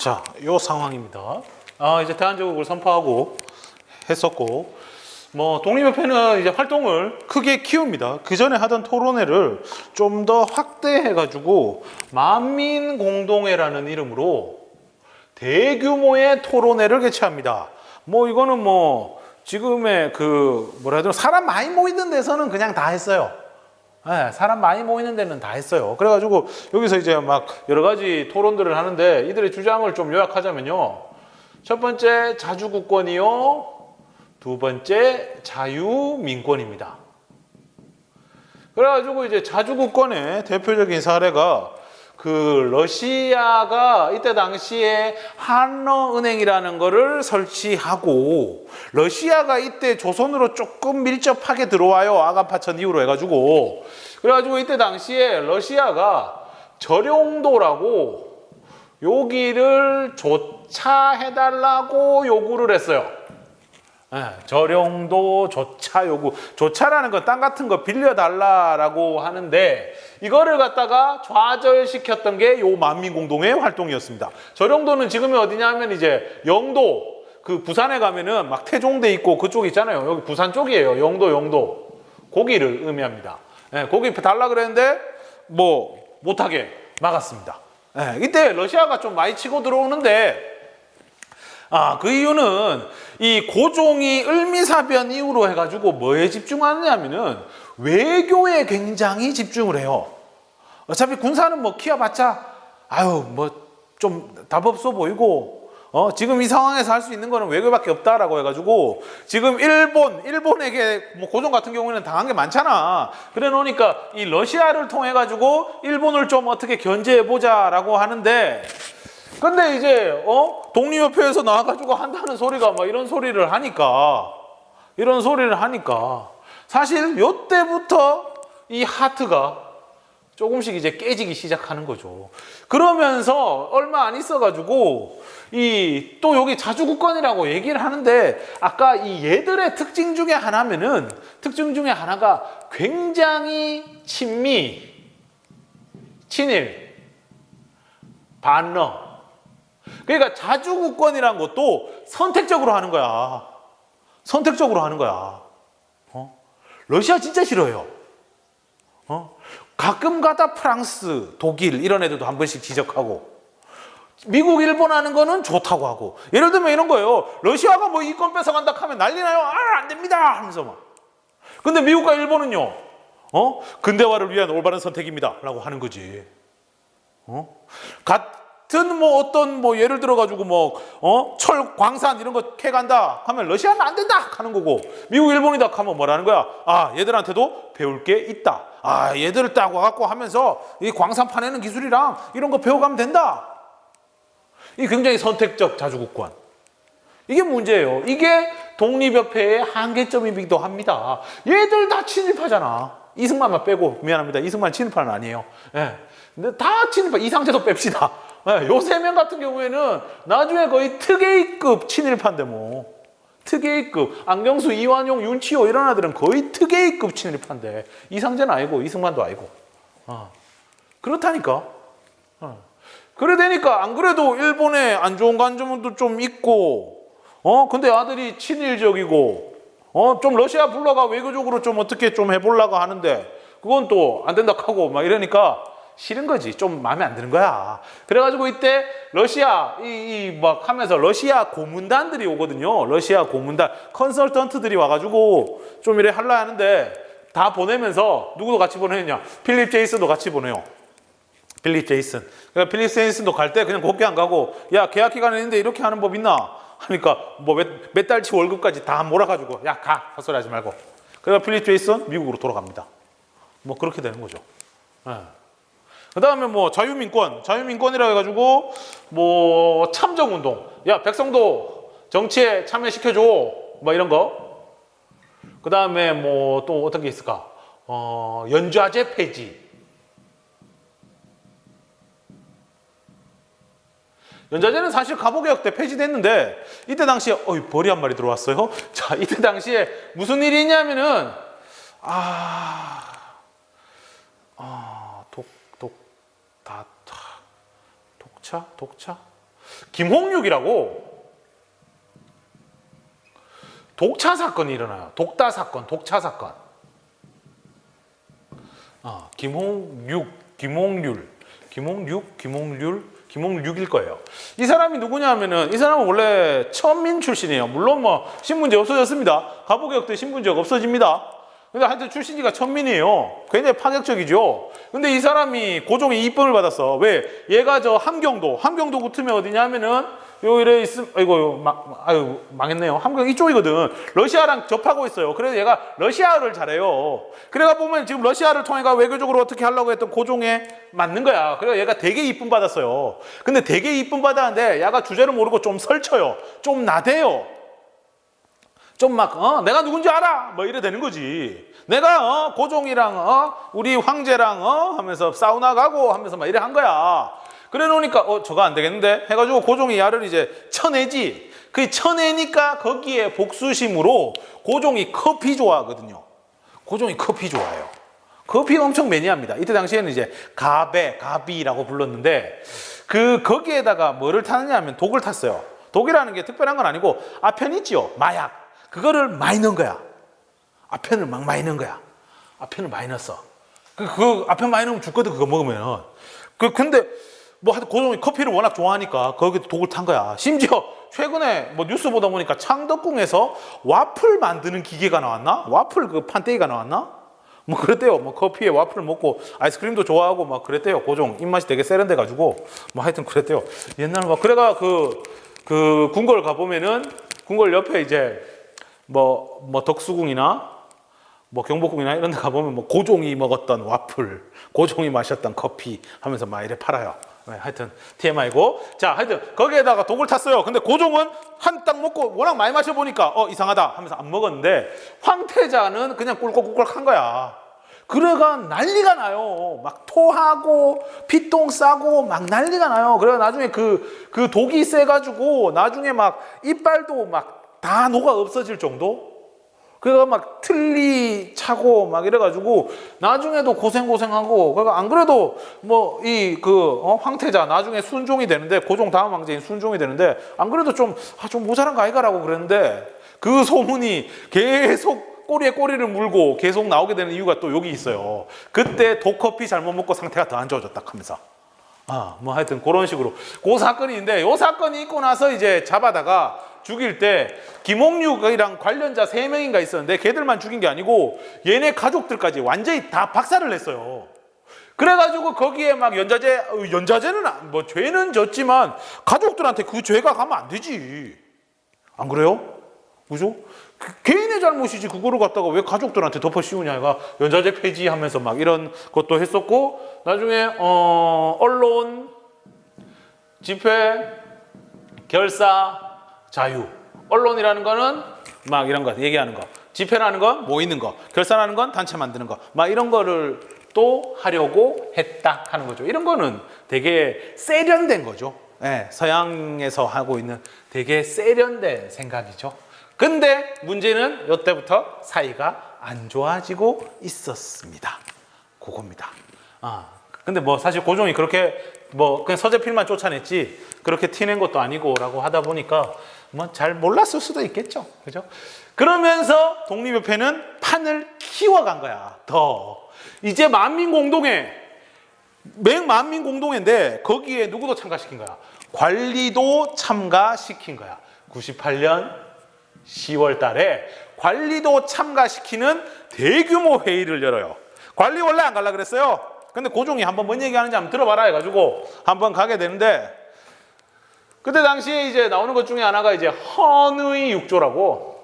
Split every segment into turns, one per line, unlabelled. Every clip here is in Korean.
자, 요 상황입니다. 이제 대한제국을 선포하고 했었고, 독립협회는 이제 활동을 크게 키웁니다. 그 전에 하던 토론회를 좀 더 확대해가지고 만민공동회라는 이름으로 대규모의 토론회를 개최합니다. 이거는 지금의 사람 많이 모이는 데서는 그냥 다 했어요. 네, 사람 많이 모이는 데는 다 했어요. 그래가지고 여기서 이제 막 여러 가지 토론들을 하는데 이들의 주장을 좀 요약하자면요. 첫 번째 자주국권이요. 두 번째 자유민권입니다. 그래가지고 이제 자주국권의 대표적인 사례가 러시아가 이때 당시에 한러은행이라는 거를 설치하고, 러시아가 이때 조선으로 조금 밀접하게 들어와요. 아간파천 이후로 해가지고. 그래가지고 이때 당시에 러시아가 저룡도라고 여기를 조차해달라고 요구를 했어요. 저룡도 조차 요구. 조차라는 건 땅 같은 거 빌려달라라고 하는데, 이거를 갖다가 좌절시켰던 게 요 만민공동회 활동이었습니다. 저룡도는 지금이 어디냐 하면 이제 영도, 부산에 가면은 막 태종대 있고 그쪽 있잖아요. 여기 부산 쪽이에요. 영도. 거기를 의미합니다. 거기 달라 그랬는데 못하게 막았습니다. 이때 러시아가 좀 많이 치고 들어오는데, 그 이유는 이 고종이 을미사변 이후로 해가지고 뭐에 집중하느냐면은 외교에 굉장히 집중을 해요. 어차피 군사는 키워봤자 좀 답 없어 보이고, 지금 이 상황에서 할 수 있는 거는 외교밖에 없다라고 해가지고, 지금 일본에게 고종 같은 경우에는 당한 게 많잖아. 그래 놓으니까 이 러시아를 통해 가지고 일본을 좀 어떻게 견제해보자라고 하는데, 근데 이제 독립협회에서 나와가지고 한다는 소리가 이런 소리를 하니까 사실 요때부터 이 하트가 조금씩 이제 깨지기 시작하는 거죠. 그러면서 얼마 안 있어가지고 또 여기 자주국권이라고 얘기를 하는데, 아까 이 얘들의 특징 중에 하나가 굉장히 친일, 반러. 그러니까 자주국권이란 것도 선택적으로 하는 거야. 러시아 진짜 싫어해요. 가끔 가다 프랑스, 독일 이런 애들도 한 번씩 지적하고, 미국, 일본 하는 거는 좋다고 하고. 예를 들면 이런 거예요. 러시아가 이권 뺏어간다 하면 난리 나요. 안 됩니다 하면서 막. 근데 미국과 일본은요, 근대화를 위한 올바른 선택입니다 라고 하는 거지. 같은 예를 들어가지고 철, 광산 이런 거 캐간다 하면 러시아는 안 된다 하는 거고, 미국, 일본이다 하면 뭐라는 거야? 얘들한테도 배울 게 있다. 얘들을 딱 와갖고 하면서 이 광산 파내는 기술이랑 이런 거 배워가면 된다. 이 굉장히 선택적 자주국권. 이게 문제예요. 이게 독립협회의 한계점이기도 합니다. 얘들 다 친일파잖아. 이승만만 빼고, 미안합니다. 이승만 친일파는 아니에요. 근데 다 친일파. 이상재도 뺍시다. 요 세 명 같은 경우에는 나중에 거의 특혜급 친일파인데 특혜급. 안경수, 이완용, 윤치호 이런 아들은 거의 특혜급 친일파인데, 이상재는 아니고 이승만도 아니고. 그렇다니까. 그래 되니까 안 그래도 일본에 안 좋은 관점도 좀 있고, 근데 아들이 친일적이고, 좀 러시아 불러가 외교적으로 좀 어떻게 좀 해보려고 하는데, 그건 또 안 된다 하고 이러니까 싫은 거지. 좀 마음에 안 드는 거야. 그래가지고 이때 러시아 하면서 러시아 고문단들이 오거든요. 러시아 고문단 컨설턴트들이 와가지고 좀 이래 하려 하는데, 다 보내면서 누구도 같이 보내느냐? 필립 제이슨도 같이 보내요. 필립 제이슨. 그러니까 필립 제이슨도 갈 때 그냥 곱게 안 가고, 야, 계약 기간이 있는데 이렇게 하는 법 있나? 하니까 몇 달치 월급까지 다 몰아가지고, 야, 가! 헛소리 하지 말고. 그래서 필립 제이슨 미국으로 돌아갑니다. 그렇게 되는 거죠. 그 다음에 자유민권이라 해가지고 참정운동, 야, 백성도 정치에 참여시켜줘, 이런 거. 그 다음에 또 어떤 게 있을까? 연좌제 폐지. 연좌제는 사실 갑오개혁 때 폐지됐는데, 이때 당시에 벌이 한 마리 들어왔어요. 자, 이때 당시에 무슨 일이 있냐면은 독차? 김홍육이라고 독차 사건이 일어나요. 독다 사건, 독차 사건. 김홍률일 거예요. 이 사람이 누구냐 하면은, 이 사람은 원래 천민 출신이에요. 물론 뭐 신분제 없어졌습니다. 갑오개혁 때 신분제가 없어집니다. 근데 하여튼 출신지가 천민이에요. 굉장히 파격적이죠. 근데 이 사람이 고종의 이쁨을 받았어. 왜? 얘가 저 함경도 붙으면 어디냐 하면은 요 이래 있음, 아유 망했네요. 함경 이쪽이거든. 러시아랑 접하고 있어요. 그래서 얘가 러시아어를 잘해요. 그래가 보면 지금 러시아를 통해가 외교적으로 어떻게 하려고 했던 고종에 맞는 거야. 그래서 얘가 되게 이쁨 받았어요. 근데 되게 이쁨 받았는데 얘가 주제를 모르고 좀 설쳐요. 좀 나대요. 좀 막 내가 누군지 알아 뭐 이래 되는 거지. 내가 고종이랑 우리 황제랑 하면서 사우나 가고 하면서 막 이래 한 거야. 그래 놓으니까 저거 안 되겠는데 해가지고 고종이 야를 이제 쳐내지. 그 쳐내니까 거기에 복수심으로 고종이 커피 좋아하거든요. 고종이 커피 좋아해요. 커피 엄청 매니아입니다. 이때 당시에는 이제 가비라고 불렀는데 거기에다가 뭐를 타느냐 하면 독을 탔어요. 독이라는 게 특별한 건 아니고 아편 있지요. 마약. 그거를 많이 넣은 거야. 아편을 막 많이 넣은 거야. 아편을 많이 넣었어. 그 아편 많이 넣으면 죽거든, 그거 먹으면. 근데 뭐 하여튼 고종이 커피를 워낙 좋아하니까 거기에 독을 탄 거야. 심지어 최근에 뭐 뉴스 보다 보니까 창덕궁에서 와플 만드는 기계가 나왔나? 와플 그 판때기가 나왔나? 뭐 그랬대요. 뭐 커피에 와플 먹고 아이스크림도 좋아하고 막 그랬대요. 고종 입맛이 되게 세련돼 가지고 뭐 하여튼 그랬대요. 옛날에 막 그래가 그 궁궐 가보면은 궁궐 옆에 이제 뭐 덕수궁이나 뭐 경복궁이나 이런 데 가보면 뭐 고종이 먹었던 와플, 고종이 마셨던 커피 하면서 막 이래 팔아요. 네, 하여튼 TMI고. 자, 하여튼 거기에다가 독을 탔어요. 근데 고종은 한 딱 먹고 워낙 많이 마셔보니까 이상하다 하면서 안 먹었는데 황태자는 그냥 꿀꺽꿀꺽 한 거야. 그래가 난리가 나요. 막 토하고 피똥 싸고 막 난리가 나요. 그래가 나중에 그 독이 세가지고 나중에 막 이빨도 막 다 녹아 없어질 정도? 그래가 막 틀니 차고 막 이래가지고 나중에도 고생하고. 그러니까 안 그래도 뭐 황태자 나중에 순종이 되는데, 고종 다음 황제인 순종이 되는데 안 그래도 좀 모자란 거 아이가라고 그랬는데 그 소문이 계속 꼬리에 꼬리를 물고 계속 나오게 되는 이유가 또 여기 있어요. 그때 독커피 잘못 먹고 상태가 더 안 좋아졌다 하면서. 뭐 하여튼 그런 식으로 그 사건이 있는데, 요 사건이 있고 나서 이제 잡아다가 죽일 때 김홍육이랑 관련자 3명인가 있었는데 걔들만 죽인 게 아니고 얘네 가족들까지 완전히 다 박살을 냈어요. 그래가지고 거기에 막 연자제는 뭐 죄는 졌지만 가족들한테 그 죄가 가면 안 되지. 안 그래요? 그죠? 개인의 잘못이지 그거를 갖다가 왜 가족들한테 덮어 씌우냐가 연자제 폐지하면서 막 이런 것도 했었고, 나중에 언론, 집회, 결사, 자유. 언론이라는 거는 막 이런 거 얘기하는 거, 집회라는 건 모이는 거, 결사라는 건 단체 만드는 거, 막 이런 거를 또 하려고 했다 하는 거죠. 이런 거는 되게 세련된 거죠. 네, 서양에서 하고 있는 되게 세련된 생각이죠. 근데 문제는 이때부터 사이가 안 좋아지고 있었습니다. 그겁니다. 근데 뭐 사실 고종이 그렇게 뭐 그냥 서재필만 쫓아냈지 그렇게 티낸 것도 아니고라고 하다 보니까 뭐 잘 몰랐을 수도 있겠죠. 그죠? 그러면서 독립협회는 판을 키워간 거야. 이제 만민공동회, 만민공동회인데 거기에 누구도 참가시킨 거야. 관리도 참가시킨 거야. 98년 10월 달에 관리도 참가시키는 대규모 회의를 열어요. 관리 원래 안 가려고 그랬어요. 근데 고종이 한번 뭔 얘기하는지 한번 들어봐라 해가지고 한번 가게 되는데, 그때 당시에 이제 나오는 것 중에 하나가 이제 헌의육조라고,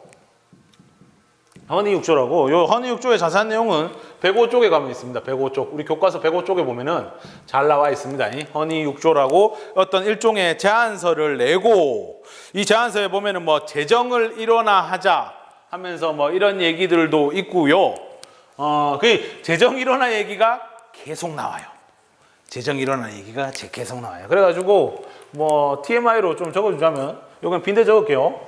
요 헌의육조의 자세한 내용은 105쪽에 가면 있습니다. 105쪽. 우리 교과서 105쪽에 보면은 잘 나와 있습니다. 이 헌의육조라고 어떤 일종의 제안서를 내고, 이 제안서에 보면은 뭐 재정을 일원화하자 하면서 뭐 이런 얘기들도 있고요. 그 재정 일원화 얘기가 계속 나와요. 재정 일원화 얘기가 계속 나와요. 그래가지고 뭐 TMI로 좀 적어주자면, 요건 빈대 적을게요.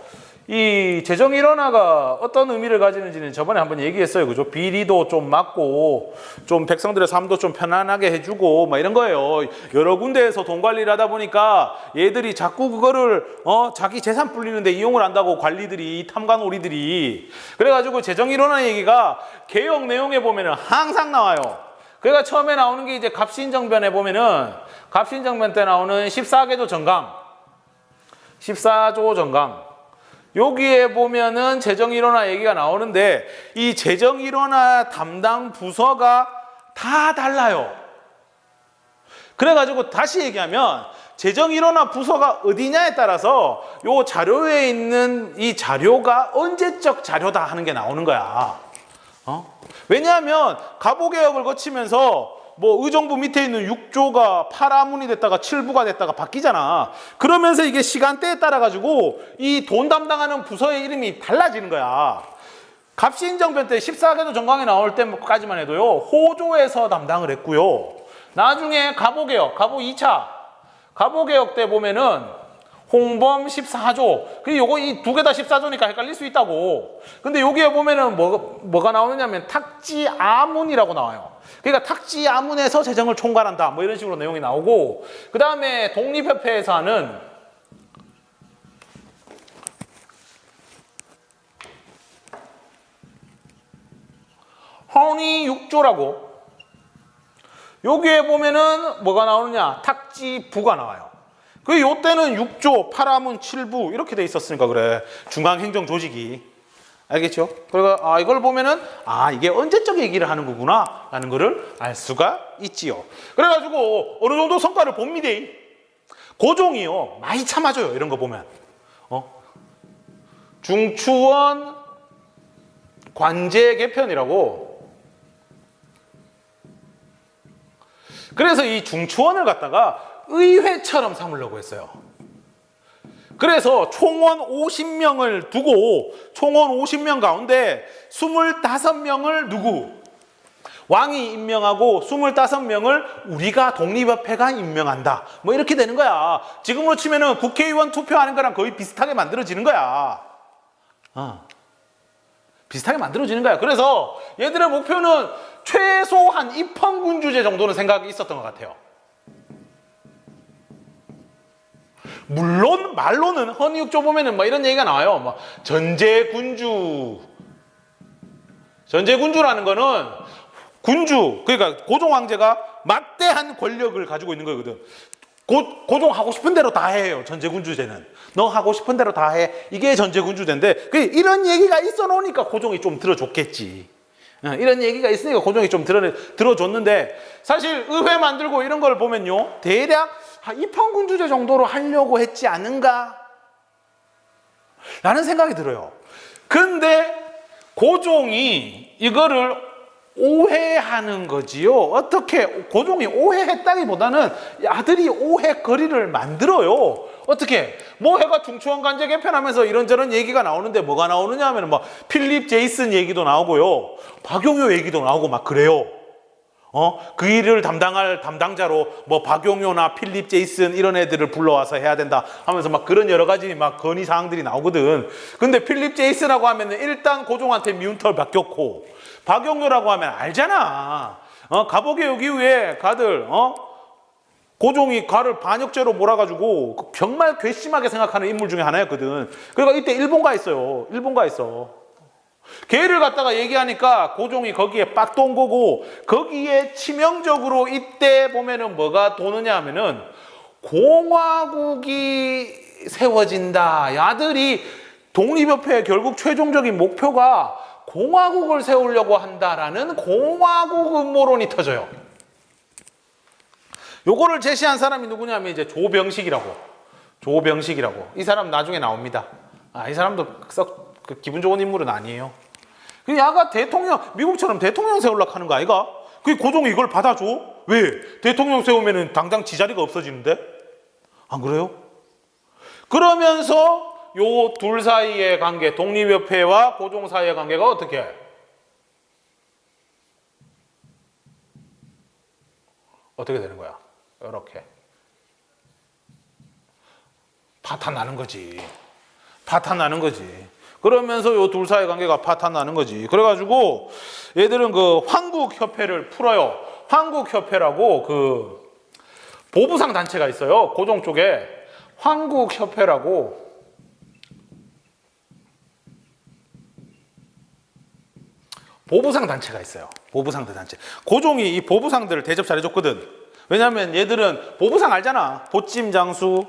이 재정일원화가 어떤 의미를 가지는지는 저번에 한번 얘기했어요. 그죠? 비리도 좀 막고, 좀 백성들의 삶도 좀 편안하게 해주고, 막 이런 거예요. 여러 군데에서 돈 관리를 하다 보니까 얘들이 자꾸 그거를, 자기 재산 불리는데 이용을 한다고 관리들이, 탐관오리들이. 그래가지고 재정일원화 얘기가 개혁 내용에 보면은 항상 나와요. 그러니까 처음에 나오는 게 이제 갑신정변에 보면은, 갑신정변 때 나오는 14개조 정강, 14조 정강. 여기에 보면은 재정일원화 얘기가 나오는데 이 재정일원화 담당 부서가 다 달라요. 그래가지고 다시 얘기하면 재정일원화 부서가 어디냐에 따라서 요 자료에 있는 이 자료가 언제적 자료다 하는 게 나오는 거야. 왜냐하면 갑오개혁을 거치면서 뭐 의정부 밑에 있는 6조가 8아문이 됐다가 7부가 됐다가 바뀌잖아. 그러면서 이게 시간대에 따라 가지고 이 돈 담당하는 부서의 이름이 달라지는 거야. 갑신정변 때 14개도 정강이 나올 때까지만 해도요, 호조에서 담당을 했고요. 나중에 갑오개혁, 갑오 2차 갑오개혁 때 보면은 홍범 14조. 그 요거 이 두 개 다 14조니까 헷갈릴 수 있다고. 근데 여기에 보면은 뭐가 나오느냐면 탁지아문이라고 나와요. 그러니까 탁지아문에서 재정을 총괄한다. 뭐 이런 식으로 내용이 나오고, 그 다음에 독립협회에서 하는 헌의 6조라고. 여기에 보면은 뭐가 나오느냐? 탁지부가 나와요. 그 요때는 6조, 8아문, 7부 이렇게 돼 있었으니까 그래. 중앙행정조직이. 알겠죠? 그러니까 이걸 보면은 이게 언제적 얘기를 하는 거구나 라는 거를 알 수가 있지요. 그래가지고 어느 정도 성과를 봅니다. 고종이요 많이 참아줘요. 이런 거 보면 중추원 관제 개편이라고. 그래서 이 중추원을 갖다가 의회처럼 삼으려고 했어요. 그래서 총원 50명을 두고 총원 50명 가운데 25명을 누구? 왕이 임명하고 25명을 우리가 독립협회가 임명한다. 뭐 이렇게 되는 거야. 지금으로 치면은 국회의원 투표하는 거랑 거의 비슷하게 만들어지는 거야. 비슷하게 만들어지는 거야. 그래서 얘들의 목표는 최소한 입헌군주제 정도는 생각이 있었던 것 같아요. 물론 말로는 헌의육조 보면은 뭐 이런 얘기가 나와요. 뭐 전제군주라는 거는 군주, 그러니까 고종 황제가 막대한 권력을 가지고 있는 거거든. 고종 하고 싶은 대로 다 해요. 전제군주제는 너 하고 싶은 대로 다 해. 이게 전제군주제인데 이런 얘기가 있어 놓으니까 고종이 좀 들어줬겠지. 이런 얘기가 있으니까 고종이 좀 들어줬는데, 사실 의회 만들고 이런 걸 보면요, 대략 입헌군주제 정도로 하려고 했지 않은가 라는 생각이 들어요. 근데 고종이 이거를 오해하는 거지요. 어떻게 고종이 오해했다기보다는 아들이 오해거리를 만들어요. 어떻게 뭐 해가 중추원 관제 개편하면서 이런저런 얘기가 나오는데 뭐가 나오느냐 하면 막 필립 제이슨 얘기도 나오고요, 박용효 얘기도 나오고 막 그래요. 그 일을 담당할 담당자로 뭐 박용효나 필립 제이슨 이런 애들을 불러와서 해야 된다 하면서 막 그런 여러 가지 막 건의 사항들이 나오거든. 근데 필립 제이슨이라고 하면은 일단 고종한테 미운 털 박혔고, 박용효라고 하면 알잖아. 갑오개혁 이후에 가들 고종이 가를 반역죄로 몰아가지고 정말 괘씸하게 생각하는 인물 중에 하나였거든. 그러니까 이때 일본 가 있어요. 일본 가 있어. 걔를 갖다가 얘기하니까 고종이 거기에 빡 돈 거고, 거기에 치명적으로 이때 보면은 뭐가 도느냐 하면은 공화국이 세워진다. 야들이 독립협회의 결국 최종적인 목표가 공화국을 세우려고 한다라는 공화국 음모론이 터져요. 요거를 제시한 사람이 누구냐면 이제 조병식이라고. 이 사람 나중에 나옵니다. 이 사람도 썩 기분 좋은 인물은 아니에요. 그 야가 대통령, 미국처럼 대통령 세우려고 하는 거 아이가? 그 고종이 이걸 받아줘? 왜? 대통령 세우면은 당장 지자리가 없어지는데? 안 그래요? 그러면서 요 둘 사이의 관계, 독립협회와 고종 사이의 관계가 어떻게? 어떻게 되는 거야? 이렇게 파탄 나는 거지. 파탄나는 거지. 그러면서 요 둘 사이 관계가 파탄나는 거지. 그래가지고 얘들은 그 황국협회를 풀어요. 황국협회라고 그 보부상 단체가 있어요. 고종 쪽에 황국협회라고 보부상 단체가 있어요. 보부상들 단체. 고종이 이 보부상들을 대접 잘해줬거든. 왜냐면 얘들은 보부상 알잖아. 보찜장수,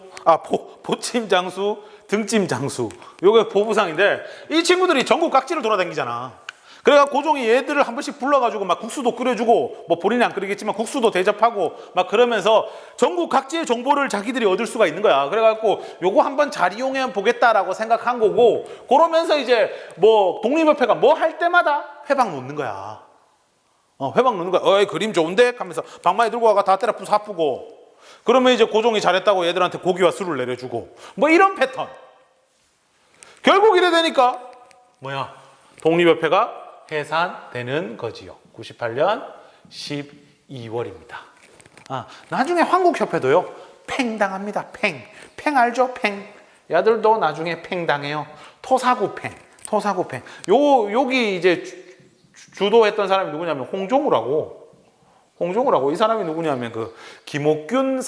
보찜장수, 등찜장수. 요게 보부상인데 이 친구들이 전국 각지를 돌아다니잖아. 그래가 고종이 얘들을 한 번씩 불러가지고 막 국수도 끓여주고 뭐 본인이 안 끓이겠지만 국수도 대접하고 막 그러면서 전국 각지의 정보를 자기들이 얻을 수가 있는 거야. 그래갖고 요거 한번 잘 이용해 보겠다라고 생각한 거고 그러면서 이제 뭐 독립협회가 뭐 할 때마다 회방 놓는 거야. 회방 놓는 거야. 어이 그림 좋은데? 하면서 방망이 들고 와가 다 때려 부숴 아프고 그러면 이제 고종이 잘했다고 얘들한테 고기와 술을 내려주고 뭐 이런 패턴. 결국 이래 되니까 뭐야? 독립협회가 해산되는 거지요. 98년 12월입니다. 나중에 황국협회도요. 팽당합니다. 팽 알죠? 팽. 야들도 나중에 팽당해요. 토사구팽. 여기 이제 주도했던 사람이 누구냐면 홍종우라고 이 사람이 누구냐면 그 김옥균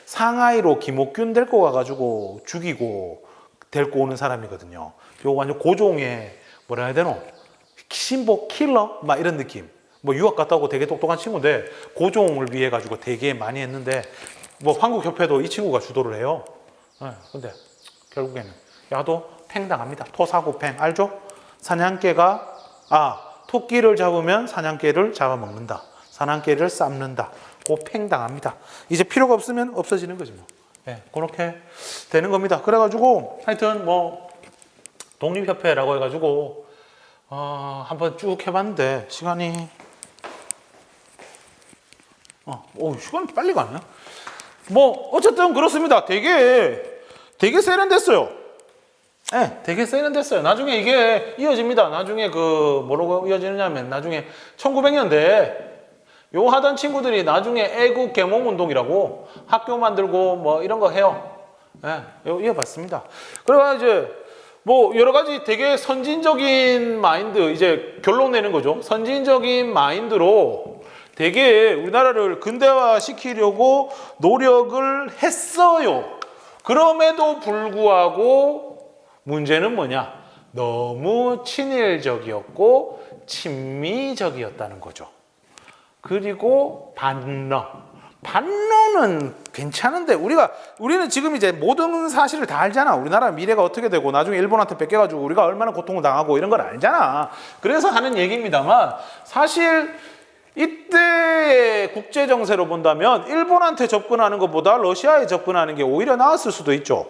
상하이로 김옥균 데리고 가가지고 죽이고 데리고 오는 사람이거든요. 요 완전 고종의 뭐라 해야 되노? 신복 킬러? 막 이런 느낌. 뭐 유학 갔다 오고 되게 똑똑한 친구인데 고종을 위해 가지고 되게 많이 했는데 뭐 황국협회도 이 친구가 주도를 해요. 근데 결국에는 야도 팽당합니다. 토사구팽 알죠? 토끼를 잡으면 사냥개를 잡아먹는다. 사냥개를 삶는다. 고 팽당합니다. 이제 필요가 없으면 없어지는 거지 뭐. 그렇게 되는 겁니다. 그래가지고 하여튼 뭐 독립협회라고 해가지고 한번 쭉 해봤는데 시간이 시간이 빨리 가네. 뭐 어쨌든 그렇습니다. 되게 세련됐어요. 되게 세련됐어요. 나중에 이게 이어집니다. 나중에 그 뭐라고 이어지느냐면 나중에 1900년대 요 하던 친구들이 나중에 애국 계몽 운동이라고 학교 만들고 뭐 이런 거 해요. 이어봤습니다. 그래가 이제 뭐 여러 가지 되게 선진적인 마인드 이제 결론 내는 거죠. 선진적인 마인드로 되게 우리나라를 근대화 시키려고 노력을 했어요. 그럼에도 불구하고 문제는 뭐냐? 너무 친일적이었고 친미적이었다는 거죠. 그리고 반론은 괜찮은데 우리는 지금 이제 모든 사실을 다 알잖아. 우리나라 미래가 어떻게 되고 나중에 일본한테 뺏겨가지고 우리가 얼마나 고통을 당하고 이런 걸 알잖아. 그래서 하는 얘기입니다만 사실 이때 국제 정세로 본다면 일본한테 접근하는 것보다 러시아에 접근하는 게 오히려 나았을 수도 있죠.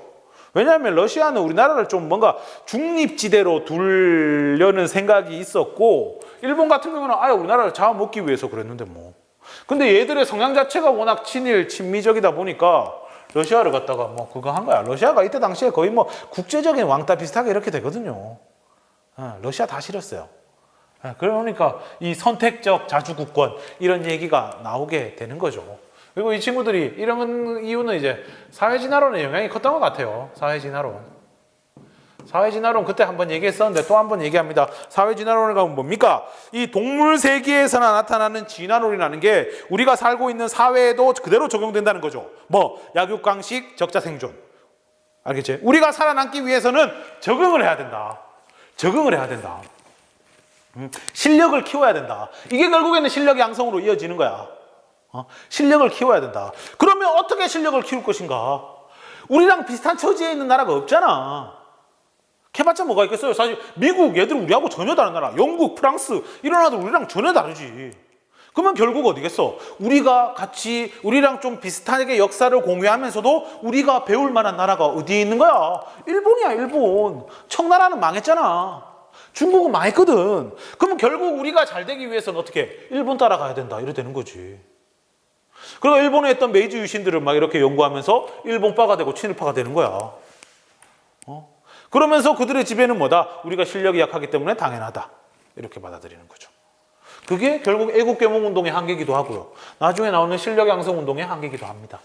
왜냐하면 러시아는 우리나라를 좀 뭔가 중립지대로 두려는 생각이 있었고 일본 같은 경우는 아예 우리나라를 잡아먹기 위해서 그랬는데 뭐. 근데 얘들의 성향 자체가 워낙 친미적이다 보니까 러시아를 갖다가 뭐 그거 한 거야. 러시아가 이때 당시에 거의 뭐 국제적인 왕따 비슷하게 이렇게 되거든요. 러시아 다 싫었어요. 그러니까 이 선택적 자주국권 이런 얘기가 나오게 되는 거죠. 그리고 이 친구들이 이런 이유는 이제 사회진화론의 영향이 컸던 것 같아요. 사회진화론 그때 한번 얘기했었는데 또 한번 얘기합니다. 사회진화론을 가면 뭡니까? 이 동물 세계에서나 나타나는 진화론이라는 게 우리가 살고 있는 사회에도 그대로 적용된다는 거죠. 뭐 약육강식 적자생존. 알겠지? 우리가 살아남기 위해서는 적응을 해야 된다. 실력을 키워야 된다. 이게 결국에는 실력 양성으로 이어지는 거야. 실력을 키워야 된다. 그러면 어떻게 실력을 키울 것인가? 우리랑 비슷한 처지에 있는 나라가 없잖아. 해봤자 뭐가 있겠어요? 사실 미국 얘들 우리하고 전혀 다른 나라, 영국, 프랑스 이런 나라들 우리랑 전혀 다르지. 그러면 결국 어디겠어? 우리랑 좀 비슷하게 역사를 공유하면서도 우리가 배울 만한 나라가 어디에 있는 거야? 일본이야, 일본. 청나라는 망했잖아. 중국은 망했거든. 그러면 결국 우리가 잘 되기 위해서는 어떻게? 일본 따라가야 된다. 이래 되는 거지. 그리고 일본에 있던 메이지 유신들을 막 이렇게 연구하면서 일본파가 되고 친일파가 되는 거야. 그러면서 그들의 지배는 뭐다? 우리가 실력이 약하기 때문에 당연하다. 이렇게 받아들이는 거죠. 그게 결국 애국계몽 운동의 한계이기도 하고요. 나중에 나오는 실력 양성 운동의 한계이기도 합니다.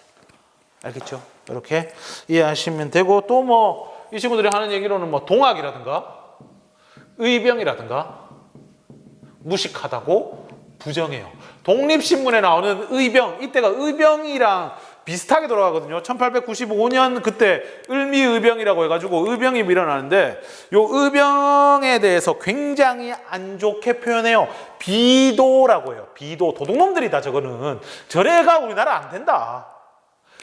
알겠죠? 이렇게 이해하시면 되고 또 뭐 이 친구들이 하는 얘기로는 뭐 동학이라든가 의병이라든가 무식하다고 부정해요. 독립신문에 나오는 의병, 이때가 의병이랑 비슷하게 돌아가거든요. 1895년 그때 을미의병이라고 해가지고 의병이 일어나는데 요 의병에 대해서 굉장히 안 좋게 표현해요. 비도라고 해요. 비도. 도둑놈들이다 저거는. 저래가 우리나라 안 된다.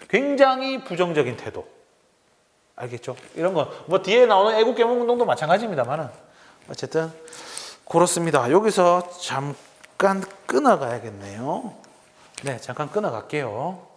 굉장히 부정적인 태도. 알겠죠? 이런 거 뭐 뒤에 나오는 애국개몽운동도 마찬가지입니다만은 어쨌든 그렇습니다. 여기서 잠깐 끊어가야겠네요. 네, 잠깐 끊어갈게요.